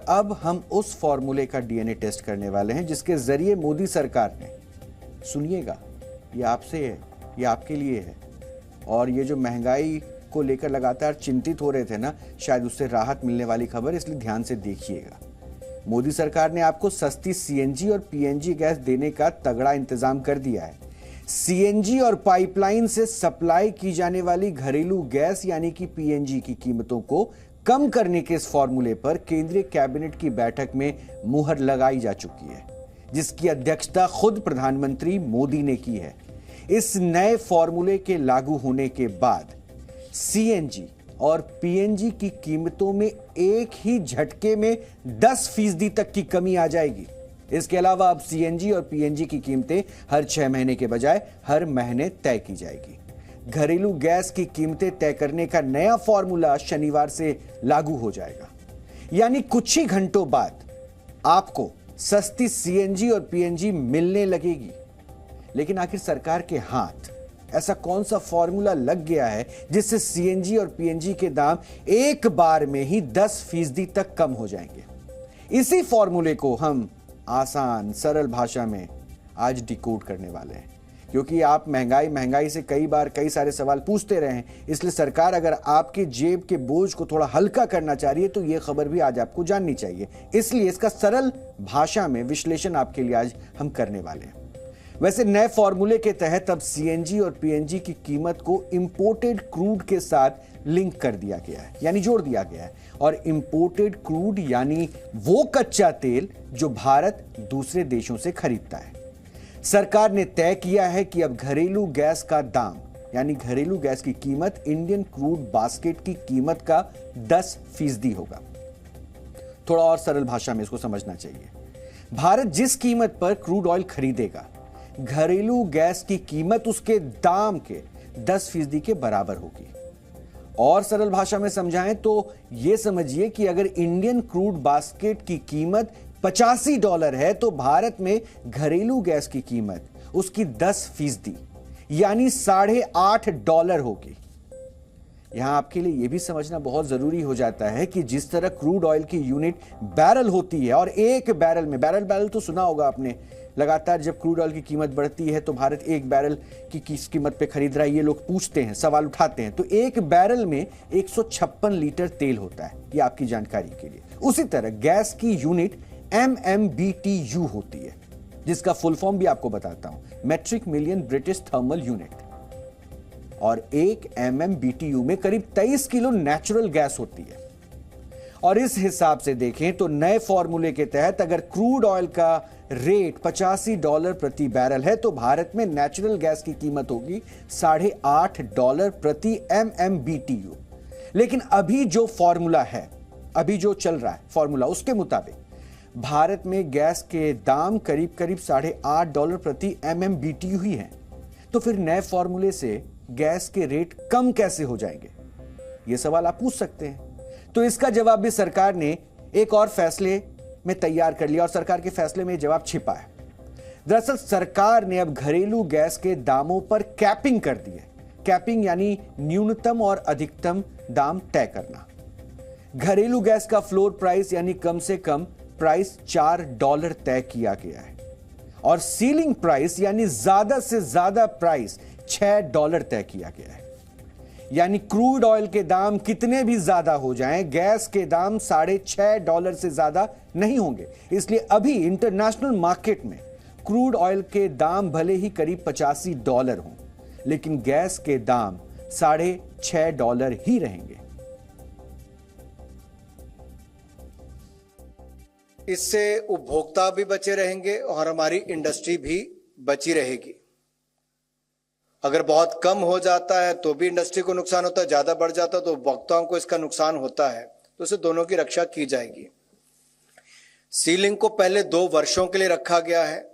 अब हम उस फॉर्मूले का डीएनए टेस्ट करने वाले हैं जिसके जरिए मोदी सरकार ने, सुनिएगा, ये आपसे है, ये आपके लिए है, और ये जो महंगाई को लेकर लगातार चिंतित हो रहे थे ना, शायद उससे राहत मिलने वाली खबर, इसलिए ध्यान से देखिएगा। मोदी सरकार ने आपको सस्ती सीएनजी और पीएनजी गैस देने का तगड़ा इंतजाम कर दिया है। सीएनजी और पाइपलाइन से सप्लाई की जाने वाली घरेलू गैस यानी कि पीएनजी की कीमतों को कम करने के इस फॉर्मूले पर केंद्रीय कैबिनेट की बैठक में मुहर लगाई जा चुकी है, जिसकी अध्यक्षता खुद प्रधानमंत्री मोदी ने की है। इस नए फॉर्मूले के लागू होने के बाद सीएनजी और पीएनजी की कीमतों में एक ही झटके में 10% तक की कमी आ जाएगी। इसके अलावा अब सीएनजी और पीएनजी की कीमतें हर 6 महीने के बजाय हर महीने तय की जाएगी। घरेलू गैस की कीमतें तय करने का नया फॉर्मूला शनिवार से लागू हो जाएगा, यानी कुछ ही घंटों बाद आपको सस्ती सीएनजी और पीएनजी मिलने लगेगी। लेकिन आखिर सरकार के हाथ ऐसा कौन सा फॉर्मूला लग गया है जिससे सीएनजी और पीएनजी के दाम एक बार में ही 10% तक कम हो जाएंगे? इसी फॉर्मूले को हम आसान सरल भाषा में आज डिकोड करने वाले हैं, क्योंकि आप महंगाई से कई सारे सवाल पूछते रहे हैं। इसलिए सरकार अगर आपके जेब के बोझ को थोड़ा हल्का करना चाह रही है तो यह खबर भी आज आपको जाननी चाहिए। इसलिए इसका सरल भाषा में विश्लेषण आपके लिए आज हम करने वाले हैं। वैसे नए फॉर्मूले के तहत अब सीएनजी और पीएनजी की कीमत को इंपोर्टेड क्रूड के साथ लिंक कर दिया गया है, यानी जोड़ दिया गया है। और इंपोर्टेड क्रूड यानी वो कच्चा तेल जो भारत दूसरे देशों से खरीदता है। सरकार ने तय किया है कि अब घरेलू गैस का दाम यानी घरेलू गैस की कीमत इंडियन क्रूड बास्केट की कीमत का 10% होगा। थोड़ा और सरल भाषा में इसको समझना चाहिए। भारत जिस कीमत पर क्रूड ऑयल खरीदेगा, घरेलू गैस की कीमत उसके दाम के 10% के बराबर होगी। और सरल भाषा में समझाएं तो यह समझिए कि अगर इंडियन क्रूड बास्केट की कीमत $85 है तो भारत में घरेलू गैस की कीमत उसकी 10% यानी $8.5 होगी। यहां आपके लिए यह भी समझना बहुत जरूरी हो जाता है कि जिस तरह क्रूड ऑयल की यूनिट बैरल होती है, और एक बैरल में बैरल तो सुना होगा आपने, लगातार जब क्रूड ऑयल की कीमत बढ़ती है तो भारत एक बैरल की किस कीमत पे खरीद रहा है, ये लोग पूछते हैं, सवाल उठाते हैं। तो एक बैरल में 156 लीटर तेल होता है, ये आपकी जानकारी के लिए। उसी तरह गैस की यूनिट MMBTU होती है, जिसका फुल फॉर्म भी आपको बताता हूं, metric million British thermal unit. और एक MMBTU में करीब 23 किलो नेचुरल गैस होती है। और इस हिसाब से देखें तो नए फॉर्मूले के तहत अगर क्रूड ऑयल का रेट $85 प्रति बैरल है तो भारत में नेचुरल गैस की कीमत होगी $8.5 प्रति MMBTU। लेकिन अभी जो फॉर्मूला है, अभी जो चल रहा है फॉर्मूला, उसके मुताबिक भारत में गैस के दाम करीब $8.5 प्रति MMBTU ही है। तो फिर नए फॉर्मूले से गैस के रेट कम कैसे हो जाएंगे, यह सवाल आप पूछ सकते हैं। तो इसका जवाब भी सरकार ने एक और फैसले में तैयार कर लिया, और सरकार के फैसले में जवाब छिपा है। दरअसल सरकार ने अब घरेलू गैस के दामों पर कैपिंग कर दी है। कैपिंग यानी न्यूनतम और अधिकतम दाम तय करना। घरेलू गैस का फ्लोर प्राइस यानी कम से कम प्राइस $4 तय किया गया है, और सीलिंग प्राइस यानी ज्यादा से ज्यादा प्राइस $6 तय किया गया है। यानी क्रूड ऑयल के दाम कितने भी ज्यादा हो जाएं, गैस के दाम $6.5 से ज्यादा नहीं होंगे। इसलिए अभी इंटरनेशनल मार्केट में क्रूड ऑयल के दाम भले ही करीब $85 हों, लेकिन गैस के दाम $6.5 ही रहेंगे। इससे उपभोक्ता भी बचे रहेंगे और हमारी इंडस्ट्री भी बची रहेगी। अगर बहुत कम हो जाता है तो भी इंडस्ट्री को नुकसान होता है, ज्यादा बढ़ जाता है तो उपभोक्ताओं को इसका नुकसान होता है, तो इससे दोनों की रक्षा की जाएगी। सीलिंग को पहले 2 वर्षों के लिए रखा गया है,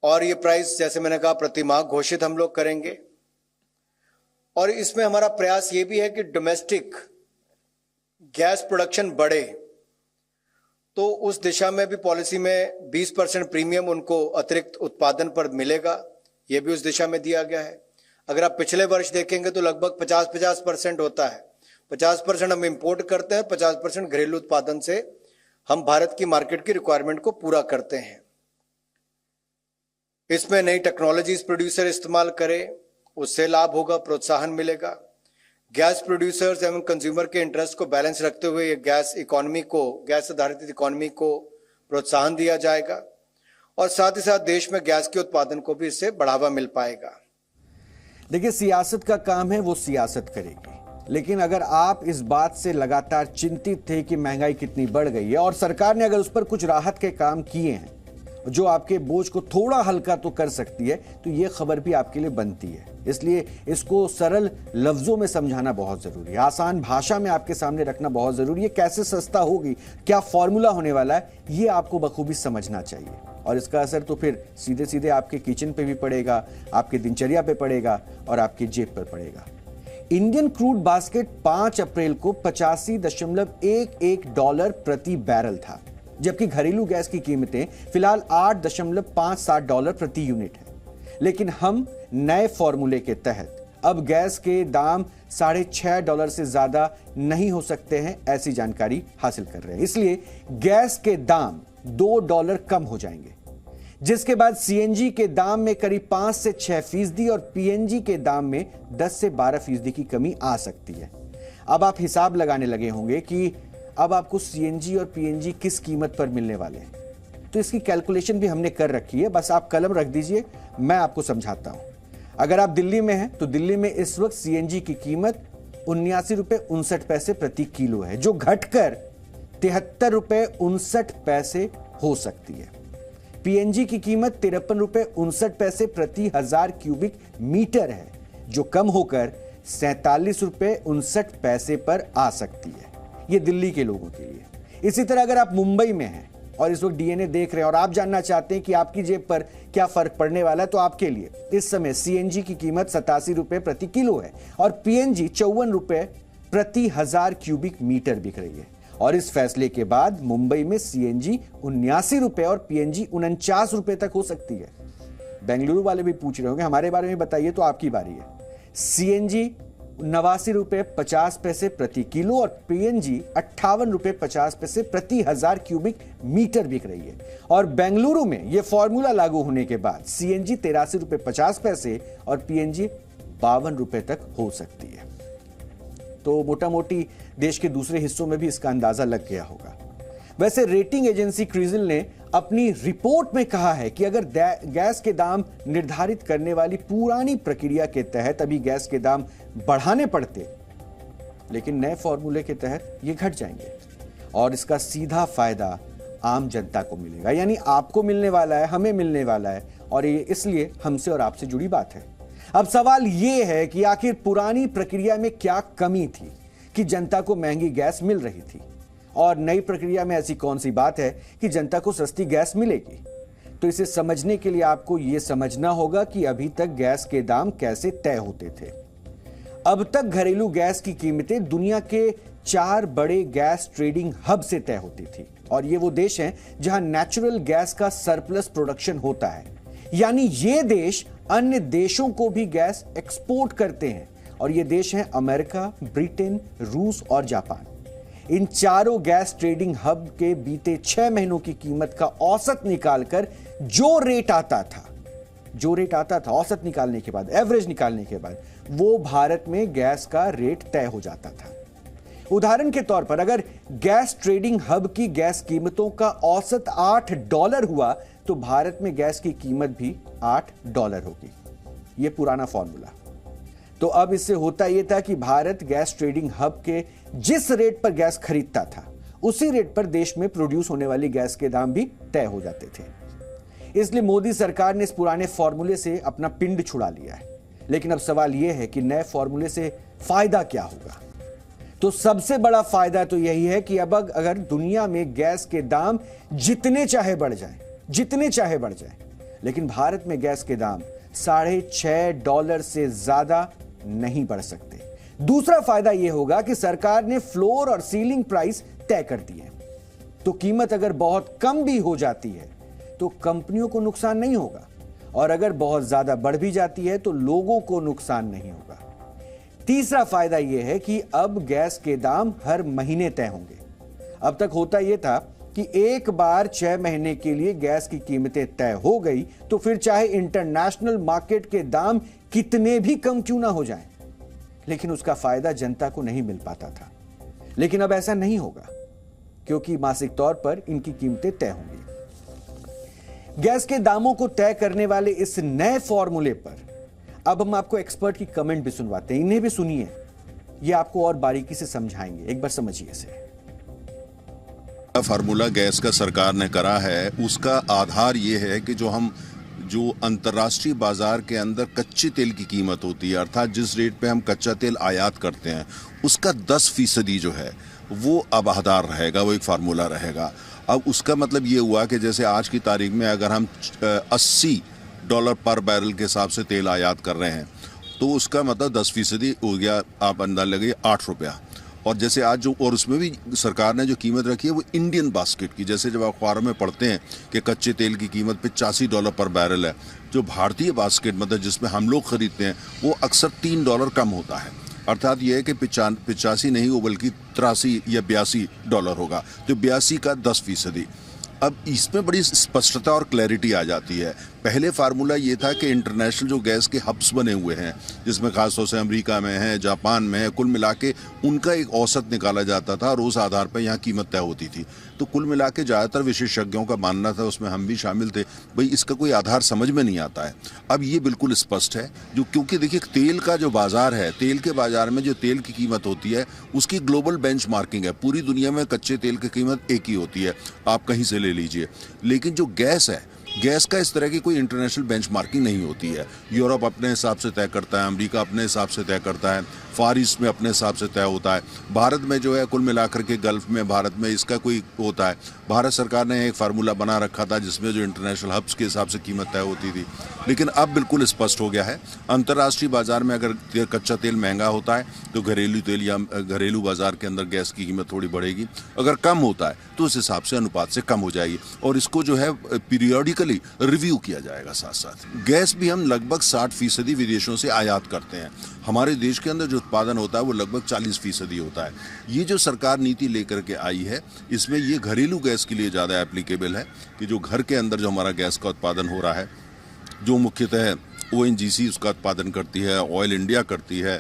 और ये प्राइस जैसे मैंने कहा प्रतिमाह घोषित हम लोग करेंगे। और इसमें हमारा प्रयास ये भी है कि डोमेस्टिक गैस प्रोडक्शन बढ़े, तो उस दिशा में भी पॉलिसी में 20% प्रीमियम उनको अतिरिक्त उत्पादन पर मिलेगा, ये भी उस दिशा में दिया गया है। अगर आप पिछले वर्ष देखेंगे तो लगभग 50% होता है, 50% हम इंपोर्ट करते हैं, 50% घरेलू उत्पादन से हम भारत की मार्केट की रिक्वायरमेंट को पूरा करते हैं। इसमें नई टेक्नोलॉजीज प्रोड्यूसर इस्तेमाल करें, उससे लाभ होगा, प्रोत्साहन मिलेगा। गैस प्रोड्यूसर्स एवं कंज्यूमर के इंटरेस्ट को बैलेंस रखते हुए ये गैस आधारित इकोनॉमी को प्रोत्साहन दिया जाएगा और साथ ही साथ देश में गैस के उत्पादन को भी इससे बढ़ावा मिल पाएगा। देखिए, सियासत का काम है, वो सियासत करेगी, लेकिन अगर आप इस बात से लगातार चिंतित थे कि महंगाई कितनी बढ़ गई है और सरकार ने अगर उस पर कुछ राहत के काम किए हैं जो आपके बोझ को थोड़ा हल्का तो कर सकती है, तो ये खबर भी आपके लिए बनती है। इसलिए इसको सरल लफ्जों में समझाना बहुत जरूरी है, आसान भाषा में आपके सामने रखना बहुत जरूरी है। कैसे सस्ता होगी, क्या फॉर्मूला होने वाला है, ये आपको बखूबी समझना चाहिए और इसका असर तो फिर सीधे सीधे आपके किचन पे भी पड़ेगा, आपके दिनचर्या पे पड़ेगा और आपकी जेब पर पड़ेगा। इंडियन क्रूड बास्केट 5 अप्रैल को $85.11 प्रति बैरल था, जबकि घरेलू गैस की कीमतें फिलहाल $8.57 प्रति यूनिट है। लेकिन हम नए फॉर्मूले के तहत अब गैस के दाम $6.5 से ज्यादा नहीं हो सकते हैं, ऐसी जानकारी हासिल कर रहे हैं। इसलिए गैस के दाम $2 कम हो जाएंगे, जिसके बाद सीएनजी के दाम में करीब 5 से 6% और पीएनजी के दाम में 10 से 12% की कमी आ सकती है। अब आप हिसाब लगाने लगे होंगे कि अब आपको सीएनजी और पीएनजी किस कीमत पर मिलने वाले हैं, तो इसकी कैलकुलेशन भी हमने कर रखी है। बस आप कलम रख दीजिए, मैं आपको समझाता हूं। अगर आप दिल्ली में हैं तो दिल्ली में इस वक्त सीएनजी की कीमत $79.59 प्रति किलो है, जो घटकर $73.59 हो सकती है। पीएनजी की कीमत $53.59 प्रति 1000 क्यूबिक मीटर है, जो कम होकर $47.59 पर आ सकती है। ये दिल्ली के लोगों के लिए। इसी तरह अगर आप मुंबई में हैं और इस वक्त डीएनए देख रहे हैं और आप जानना चाहते हैं कि आपकी जेब पर क्या फर्क पड़ने वाला है, तो आपके लिए इस समय सीएनजी की कीमत ₹87 प्रति किलो है और पीएनजी ₹54 प्रति 1000 क्यूबिक मीटर बिक रही है। और इस फैसले के बाद मुंबई में सीएनजी ₹79 और पीएनजी ₹49 तक हो सकती है। बेंगलुरु वाले भी पूछ रहे होंगे हमारे बारे में बताइए, तो आपकी बारी है। सीएनजी ₹89.50 प्रति किलो और पीएनजी ₹58.50 प्रति 1000 क्यूबिक मीटर बिक रही है। और बेंगलुरु में यह फॉर्मूला लागू होने के बाद सीएनजी ₹83.50 और पीएनजी ₹52 तक हो सकती है। तो मोटा मोटी देश के दूसरे हिस्सों में भी इसका अंदाजा लग गया होगा। वैसे रेटिंग एजेंसी क्रिसिल ने अपनी रिपोर्ट में कहा है कि अगर गैस के दाम निर्धारित करने वाली पुरानी प्रक्रिया के तहत अभी गैस के दाम बढ़ाने पड़ते, लेकिन नए फॉर्मूले के तहत ये घट जाएंगे और इसका सीधा फायदा आम जनता को मिलेगा, यानी आपको मिलने वाला है, हमें मिलने वाला है, और ये इसलिए हमसे और आपसे जुड़ी बात है। अब सवाल यह है कि आखिर पुरानी प्रक्रिया में क्या कमी थी कि जनता को महंगी गैस मिल रही थी, और नई प्रक्रिया में ऐसी कौन सी बात है कि जनता को सस्ती गैस मिलेगी। तो इसे समझने के लिए आपको यह समझना होगा कि अभी तक गैस के दाम कैसे तय होते थे। अब तक घरेलू गैस की कीमतें दुनिया के 4 बड़े गैस ट्रेडिंग हब से तय होती थी, और ये वो देश हैं जहां नेचुरल गैस का सरप्लस प्रोडक्शन होता है, यानी ये देश अन्य देशों को भी गैस एक्सपोर्ट करते हैं, और ये देश हैं अमेरिका, ब्रिटेन, रूस और जापान। इन चारों गैस ट्रेडिंग हब के बीते 6 महीनों की कीमत का औसत निकालकर जो रेट आता था औसत निकालने के बाद, एवरेज निकालने के बाद, वो भारत में गैस का रेट तय हो जाता था। उदाहरण के तौर पर अगर गैस ट्रेडिंग हब की गैस कीमतों का औसत $8 हुआ तो भारत में गैस की कीमत भी $8 होगी। यह पुराना फॉर्मूला। तो अब इससे होता यह था कि भारत गैस ट्रेडिंग हब के जिस रेट पर गैस खरीदता था, उसी रेट पर देश में प्रोड्यूस होने वाली गैस के दाम भी तय हो जाते थे। इसलिए मोदी सरकार ने इस पुराने फॉर्मूले से अपना पिंड छुड़ा लिया है। लेकिन अब सवाल यह है कि नए फॉर्मूले से फायदा क्या होगा। तो सबसे बड़ा फायदा तो यही है कि अब अगर दुनिया में गैस के दाम जितने चाहे बढ़ जाएं, लेकिन भारत में गैस के दाम $6.5 से ज्यादा नहीं बढ़ सकते। दूसरा फायदा यह होगा कि सरकार ने फ्लोर और सीलिंग प्राइस तय कर दिए, तो कीमत अगर बहुत कम भी हो जाती है तो कंपनियों को नुकसान नहीं होगा, और अगर बहुत ज्यादा बढ़ भी जाती है तो लोगों को नुकसान नहीं होगा। तीसरा फायदा यह है कि अब गैस के दाम हर महीने तय होंगे। अब तक होता यह था कि एक बार 6 महीने के लिए गैस की कीमतें तय हो गई तो फिर चाहे इंटरनेशनल मार्केट के दाम कितने भी कम क्यों ना हो जाएं, लेकिन उसका फायदा जनता को नहीं मिल पाता था। लेकिन अब ऐसा नहीं होगा, क्योंकि मासिक तौर पर इनकी कीमतें तय होंगी। गैस के दामों को तय करने वाले इस नए फॉर्मूले पर अब हम आपको एक्सपर्ट की कमेंट भी सुनवाते हैं। इन्हें भी सुनिए, ये आपको और बारीकी से समझाएंगे। एक बार समझिए इसे। फार्मूला गैस का सरकार ने करा है, उसका आधार ये है कि जो अंतर्राष्ट्रीय बाजार के अंदर कच्चे तेल की कीमत होती है, अर्थात जिस रेट पे हम कच्चा तेल आयात करते हैं, उसका 10% जो है वो अब आधार रहेगा, वो एक फार्मूला रहेगा। अब उसका मतलब ये हुआ कि जैसे आज की तारीख में अगर हम $80 पर बैरल के हिसाब से तेल आयात कर रहे हैं तो उसका मतलब 10% हो गया, आप अंदाज लगाइए ₹8। और जैसे आज और उसमें भी सरकार ने जो कीमत रखी है वो इंडियन बास्केट की, जैसे जब अखबारों में पढ़ते हैं कि कच्चे तेल की कीमत $85 पर बैरल है, जो भारतीय बास्केट मतलब जिसमें हम लोग खरीदते हैं वो अक्सर $3 कम होता है। अर्थात यह है कि 85 नहीं हो बल्कि 83 या $82 होगा, तो 82 का 10%। अब इसमें बड़ी स्पष्टता और क्लैरिटी आ जाती है। पहले फार्मूला ये था कि इंटरनेशनल जो गैस के हब्स बने हुए हैं, जिसमें खासतौर से अमेरिका में है, जापान में है, कुल मिला के उनका एक औसत निकाला जाता था और उस आधार पर यहाँ कीमत तय होती थी। तो कुल मिला के ज़्यादातर विशेषज्ञों का मानना था, उसमें हम भी शामिल थे, भाई इसका कोई आधार समझ में नहीं आता है। अब ये बिल्कुल स्पष्ट है, जो क्योंकि देखिए तेल का जो बाजार है, तेल के बाजार में जो तेल की कीमत होती है उसकी ग्लोबल बेंचमार्किंग है। पूरी दुनिया में कच्चे तेल की कीमत एक ही होती है, आप कहीं से ले लीजिए। लेकिन जो गैस है, गैस का इस तरह की कोई इंटरनेशनल बेंचमार्किंग नहीं होती है। यूरोप अपने हिसाब से तय करता है, अमेरिका अपने हिसाब से तय करता है, फार ईस्ट में अपने हिसाब से तय होता है। भारत में जो है कुल मिलाकर के गल्फ में भारत में इसका कोई होता है। भारत सरकार ने एक फार्मूला बना रखा था जिसमें जो इंटरनेशनल हब्स के हिसाब से कीमत तय होती थी। लेकिन अब बिल्कुल स्पष्ट हो गया है, अंतर्राष्ट्रीय बाजार में अगर कच्चा तेल महंगा होता है तो घरेलू तेल या घरेलू बाजार के अंदर गैस की कीमत थोड़ी बढ़ेगी, अगर कम होता है तो उस हिसाब से अनुपात से कम हो जाएगी। और इसको जो है पीरियडिकली रिव्यू किया जाएगा। साथ साथ गैस भी हम लगभग 60% विदेशों से आयात करते हैं। हमारे देश के अंदर जो उत्पादन होता है वो लगभग 40% होता है। ये जो सरकार नीति लेकर के आई है, इसमें ये घरेलू गैस के लिए ज़्यादा एप्लीकेबल है कि जो घर के अंदर जो हमारा गैस का उत्पादन हो रहा है, जो मुख्यतः ONGC उसका उत्पादन करती है, ऑयल इंडिया करती है,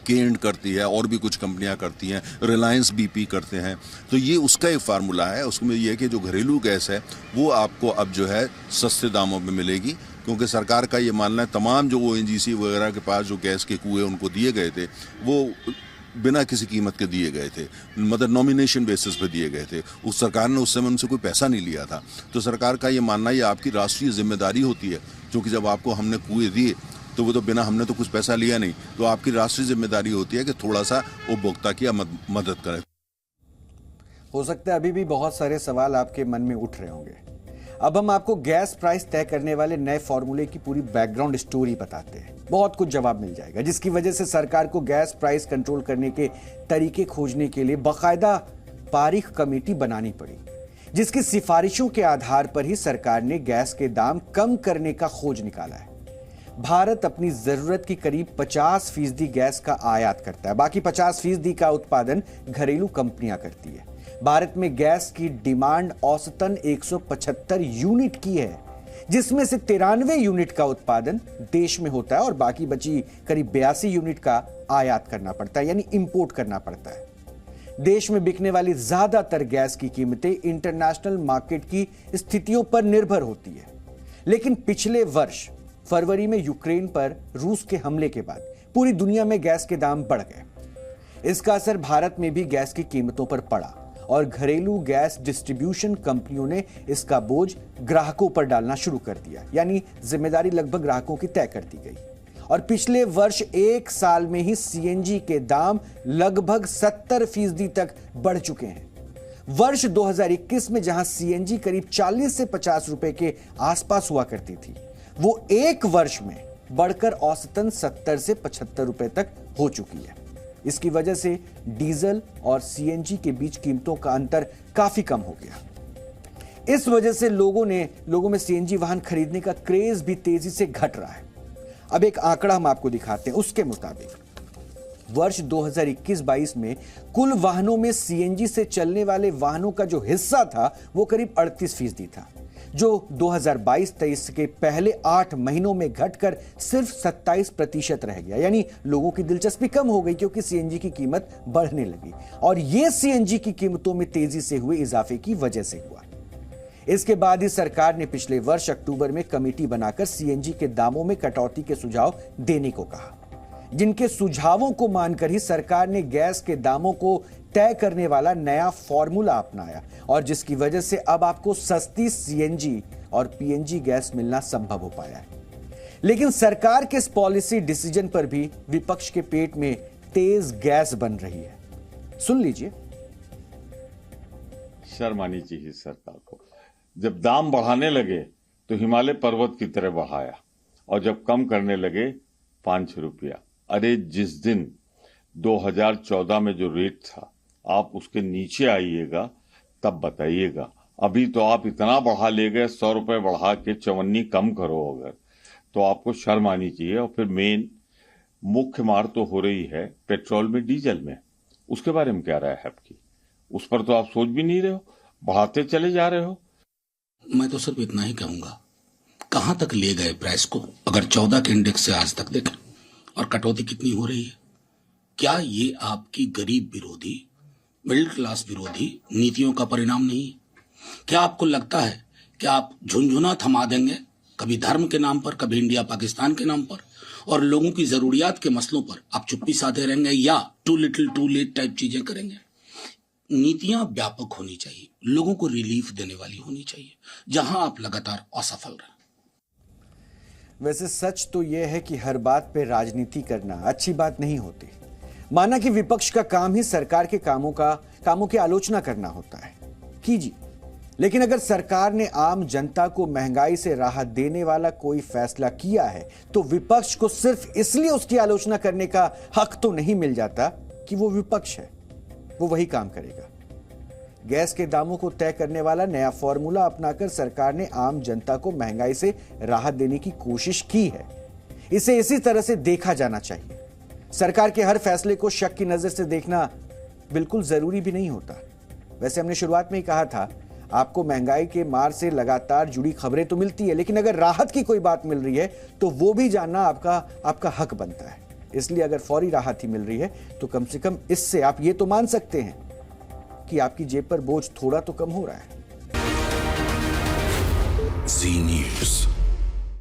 केंड करती है, और भी कुछ कंपनियां करती हैं, रिलायंस BP करते हैं। तो ये उसका एक फार्मूला है। उसमें ये है कि जो घरेलू गैस है वो आपको अब जो है सस्ते दामों में मिलेगी, क्योंकि सरकार का ये मानना है तमाम जो ONGC वगैरह के पास जो गैस के कुएं उनको दिए गए थे वो बिना किसी कीमत के दिए गए थे, मतलब नॉमिनेशन बेसिस पे दिए गए थे। उस सरकार ने उस समय उनसे कोई पैसा नहीं लिया था। तो सरकार का ये मानना ये आपकी राष्ट्रीय जिम्मेदारी होती है, क्योंकि जब आपको हमने कुएं दिए तो वो तो बिना, हमने तो कुछ पैसा लिया नहीं, तो आपकी राष्ट्रीय जिम्मेदारी होती है कि थोड़ा सा उपभोक्ता की मदद करें। हो सकता है अभी भी बहुत सारे सवाल आपके मन में उठ रहे होंगे। अब हम आपको गैस प्राइस तय करने वाले नए फॉर्मूले की पूरी बैकग्राउंड स्टोरी बताते हैं। बहुत कुछ जवाब मिल जाएगा, जिसकी वजह से सरकार को गैस प्राइस कंट्रोल करने के तरीके खोजने के लिए बाकायदा पारीख कमेटी बनानी पड़ी, जिसकी सिफारिशों के आधार पर ही सरकार ने गैस के दाम कम करने का खोज निकाला है। भारत अपनी जरूरत की करीब 50% गैस का आयात करता है, बाकी 50% का उत्पादन घरेलू कंपनियां करती है। भारत में गैस की डिमांड औसतन 175 यूनिट की है, जिसमें से 93 यूनिट का उत्पादन देश में होता है और बाकी बची करीब 82 यूनिट का आयात करना पड़ता है, यानी इंपोर्ट करना पड़ता है। देश में बिकने वाली ज्यादातर गैस की कीमतें इंटरनेशनल मार्केट की स्थितियों पर निर्भर होती है। लेकिन पिछले वर्ष फरवरी में यूक्रेन पर रूस के हमले के बाद पूरी दुनिया में गैस के दाम बढ़ गए। इसका असर भारत में भी गैस की कीमतों पर पड़ा और घरेलू गैस डिस्ट्रीब्यूशन कंपनियों ने इसका बोझ ग्राहकों पर डालना शुरू कर दिया, यानी जिम्मेदारी लगभग ग्राहकों की तय कर दी गई। और पिछले वर्ष एक साल में ही CNG के दाम लगभग 70% तक बढ़ चुके हैं। वर्ष 2021 में जहां CNG करीब 40 से 50 रुपए के आसपास हुआ करती थी, वो एक वर्ष में बढ़कर औसतन 70 से 75 रुपए तक हो चुकी है। इसकी वजह से डीजल और CNG के बीच कीमतों का अंतर काफी कम हो गया। इस वजह से लोगों में CNG वाहन खरीदने का क्रेज भी तेजी से घट रहा है। अब एक आंकड़ा हम आपको दिखाते हैं। उसके मुताबिक वर्ष 2021-22 में कुल वाहनों में सीएनजी से चलने वाले वाहनों का जो हिस्सा था वो करीब 38% था, जो 2022-23 के पहले 8 महीनों में घटकर सिर्फ 27% रह गया। यानी लोगों की दिलचस्पी कम हो गई क्योंकि सीएनजी की कीमत बढ़ने लगी, और यह सीएनजी की कीमतों में तेजी से हुए इजाफे की वजह से हुआ। इसके बाद ही सरकार ने पिछले वर्ष अक्टूबर में कमेटी बनाकर सीएनजी के दामों में कटौती के सुझाव देने को कहा, जिनके सुझावों को मानकर ही सरकार ने गैस के दामों को तय करने वाला नया फॉर्मूला अपनाया, और जिसकी वजह से अब आपको सस्ती सीएनजी और पीएनजी गैस मिलना संभव हो पाया है। लेकिन सरकार के इस पॉलिसी डिसीजन पर भी विपक्ष के पेट में तेज गैस बन रही है। सुन लीजिए। शर्म आनी चाहिए सरकार को। जब दाम बढ़ाने लगे तो हिमालय पर्वत की तरह बढ़ाया, और जब कम करने लगे 5 रुपया। अरे जिस दिन 2014 में जो रेट था आप उसके नीचे आइएगा तब बताइएगा। अभी तो आप इतना बढ़ा ले गए, 100 रुपए बढ़ा के 54 कम करो अगर, तो आपको शर्म आनी चाहिए। और फिर मेन मुख्य मार तो हो रही है पेट्रोल में, डीजल में। उसके बारे में क्या राय है आपकी? उस पर तो आप सोच भी नहीं रहे हो, बढ़ाते चले जा रहे हो। मैं तो सिर्फ इतना ही कहूंगा, कहां तक ले गए प्राइस को? अगर 14 के इंडेक्स से आज तक देखें, और कटौती कितनी हो रही है। क्या ये आपकी गरीब विरोधी, मिडिल क्लास विरोधी नीतियों का परिणाम नहीं है? क्या आपको लगता है कि आप झुनझुना थमा देंगे, कभी धर्म के नाम पर, कभी इंडिया पाकिस्तान के नाम पर, और लोगों की जरूरियात के मसलों पर आप चुप्पी साधे रहेंगे, या too little too late type चीजें करेंगे? नीतियां व्यापक होनी चाहिए, लोगों को रिलीफ देने वाली होनी चाहिए, जहां आप लगातार असफल रहे। वैसे सच तो यह है कि हर बात पे राजनीति करना अच्छी बात नहीं होती। माना कि विपक्ष का काम ही सरकार के कामों की आलोचना करना होता है, कीजिए। लेकिन अगर सरकार ने आम जनता को महंगाई से राहत देने वाला कोई फैसला किया है तो विपक्ष को सिर्फ इसलिए उसकी आलोचना करने का हक तो नहीं मिल जाता कि वो विपक्ष है, वो वही काम करेगा। गैस के दामों को तय करने वाला नया फॉर्मूला अपनाकर सरकार ने आम जनता को महंगाई से राहत देने की कोशिश की है। इसे इसी तरह से देखा जाना चाहिए। सरकार के हर फैसले को शक की नजर से देखना बिल्कुल जरूरी भी नहीं होता। वैसे हमने शुरुआत में ही कहा था, आपको महंगाई के मार से लगातार जुड़ी खबरें तो मिलती है, लेकिन अगर राहत की कोई बात मिल रही है तो वो भी जानना आपका हक बनता है। इसलिए अगर फौरी राहत ही मिल रही है तो कम से कम इससे आप ये तो मान सकते हैं कि आपकी जेब पर बोझ थोड़ा तो कम हो रहा है। जी न्यूज़।